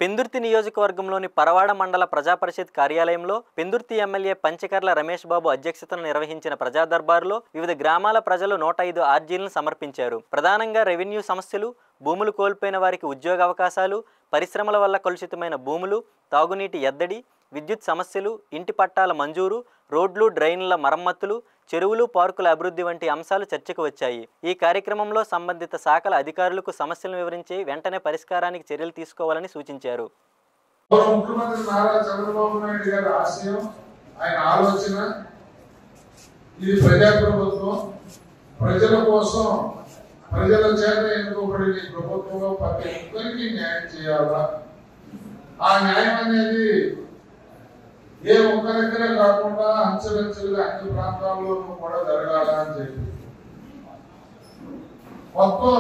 పెందుర్తి నియోజకవర్గంలోని పరవాడ మండల ప్రజాపరిషత్ కార్యాలయంలో పెందుర్తి ఎమ్మెల్యే పంచకర్ల రమేష్ బాబు అధ్యక్షతన నిర్వహించిన ప్రజా దర్బారులో వివిధ గ్రామాల ప్రజలు 105 ఆర్జీలను సమర్పించారు. ప్రధానంగా రెవెన్యూ సమస్యలు, భూములు కోల్పోయిన వారికి ఉద్యోగ అవకాశాలు, పరిశ్రమల వల్ల కలుషితమైన భూములు, తాగునీటి ఎద్దడి, విద్యుత్ సమస్యలు, ఇంటి పట్టాల మంజూరు, రోడ్లు, డ్రైన్ల మరమ్మతులు, చెరువులు, పార్కుల అభివృద్ధి వంటి అంశాలు చర్చకు వచ్చాయి. ఈ కార్యక్రమంలో సంబంధిత శాఖల అధికారులకు సమస్యలను వివరించి వెంటనే పరిష్కారానికి చర్యలు తీసుకోవాలని సూచించారు. ముఖ్యమంత్రి నారా చంద్రబాబు నాయుడు గారి ఆశయం, ఆయన ఆలోచన, ఇది ప్రజాప్రభుత్వం, ప్రజల కోసం, ప్రజల చేత ఎన్నుకోబడిన ప్రభుత్వంలో ప్రతి ఒక్కరికి న్యాయం చేయాలా. ఆ న్యాయం అనేది ఏ ఒక్క దగ్గరే కాకుండా అంచెలంచెలుగా అన్ని ప్రాంతాల్లోనూ కూడా జరగాల అని చెప్పి మొత్తం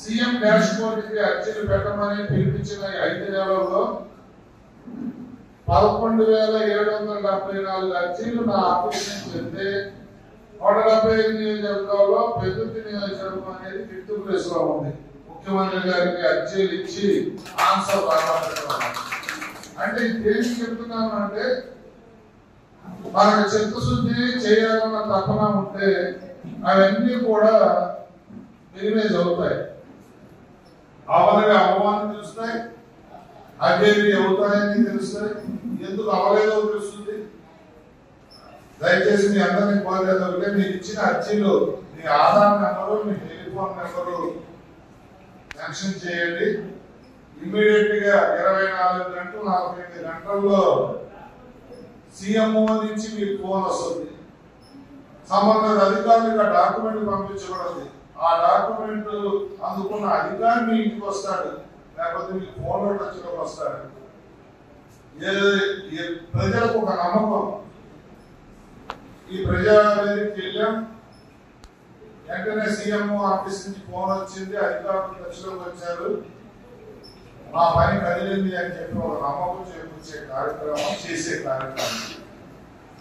సీఎం డాష్ బోర్డుకి అర్జీలు పెట్టమని పిలిపించిన 5 నెలల్లో 11,774 అర్జీలు నా ఆఫీస్ నుంచి వెళ్తే 175 నియోజకవర్గాల్లో పెందుర్తి నియోజకవర్గం అనేది 5th ప్లేస్ లో ఉంది. ముఖ్యమంత్రి గారికి అర్జీలు ఇచ్చి ఆన్సర్ రావాలి. అంటే దేనికి చెప్తున్నాను అంటే, మనకు చిత్తశుద్ధి చేయాలన్న తపన ఉంటే అవన్నీ కూడా మినిమైజ్ అవుతాయి. అవనవి అవమానం తెలుస్తాయి, అవేవి అవుతాయని తెలుస్తాయి, ఎందుకు అవలేదో తెలుస్తుంది. దయచేసి మీ అందరినీ కోరేది ఒకటే, మీరు ఇచ్చిన అర్జీలు మీ ఆధార్ నెంబరు, మీ టెలిఫోన్ నెంబరు మెన్షన్ చేయండి. ఇమ్మీడియట్ గా 24 గంటలు 48 గంటల్లో సీఎంఓ నుంచి మీకు ఫోన్ వస్తుంది. సంబంధిత అధికారులకు డాక్యుమెంట్ పంపించబడింది. ఆ డాక్యుమెంట్ అందుకున్న అధికారి మీ ఇంటికి వస్తాడు, లేకపోతే మీకు ఫోన్ లో టచ్లో వస్తాడు. ప్రజలకు ఒక నమ్మకం, ఈ ప్రజావేదికకి వెళ్ళాం, వెంటనే సీఎంఓ ఆఫీస్ నుంచి ఫోన్ వచ్చింది, అధికారులు టచ్లోకి వచ్చారు, మా పని కదిలింది అని చెప్పి ఒక నమ్మకం చేకూర్చే కార్యక్రమం, చేసే కార్యక్రమం.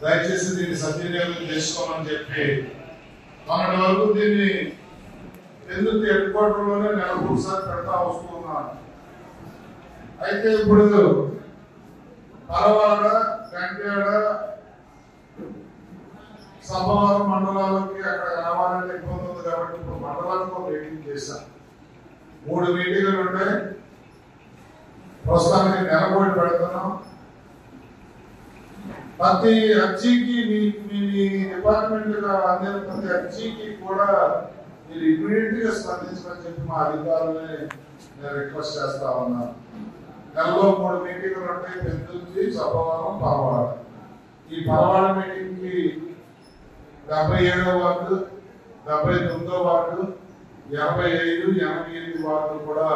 దయచేసి దీన్ని సద్వినియోగం చేసుకోమని చెప్పి మొన్నటి వరకు దీన్ని పెందుర్తి హెడ్ క్వార్టర్ లోనే నెలకు ఒకసారి పెడతా వస్తున్నాను. అయితే ఇప్పుడు పరవాడ, గంట్యాడ, సభవరం మండలాలకి అక్కడ రావాలంటే ఇబ్బంది ఉంది కాబట్టి ఇప్పుడు మండలానికి ఒక మీటింగ్ చేశాం. 3 మీటింగులు ఉంటాయి. ప్రస్తుతానికి నెలబోయి పెడుతున్నాం. ప్రతి అర్జీకి మీ డిపార్ట్మెంట్ అందిన ప్రతి అర్జీకి కూడా మీరు ఇమీడియట్ గా స్పందించమని చెప్పి మా అధికారులని నేను రిక్వెస్ట్ చేస్తా ఉన్నాను. నెలలో 3 మీటింగులు ఉంటాయి. పెందుర్తి, సభవరం, పరవాడ. ఈ పరవాడ మీటింగ్ కి 77వ వార్డు, 79వ వార్డు, 85, 88 వార్డులు కూడా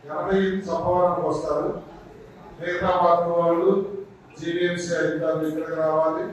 88 సభవరానికి వస్తారు. మిగతా వార్డు వాళ్ళు జీవీఎంసీ అధికారులు ఇక్కడికి రావాలి.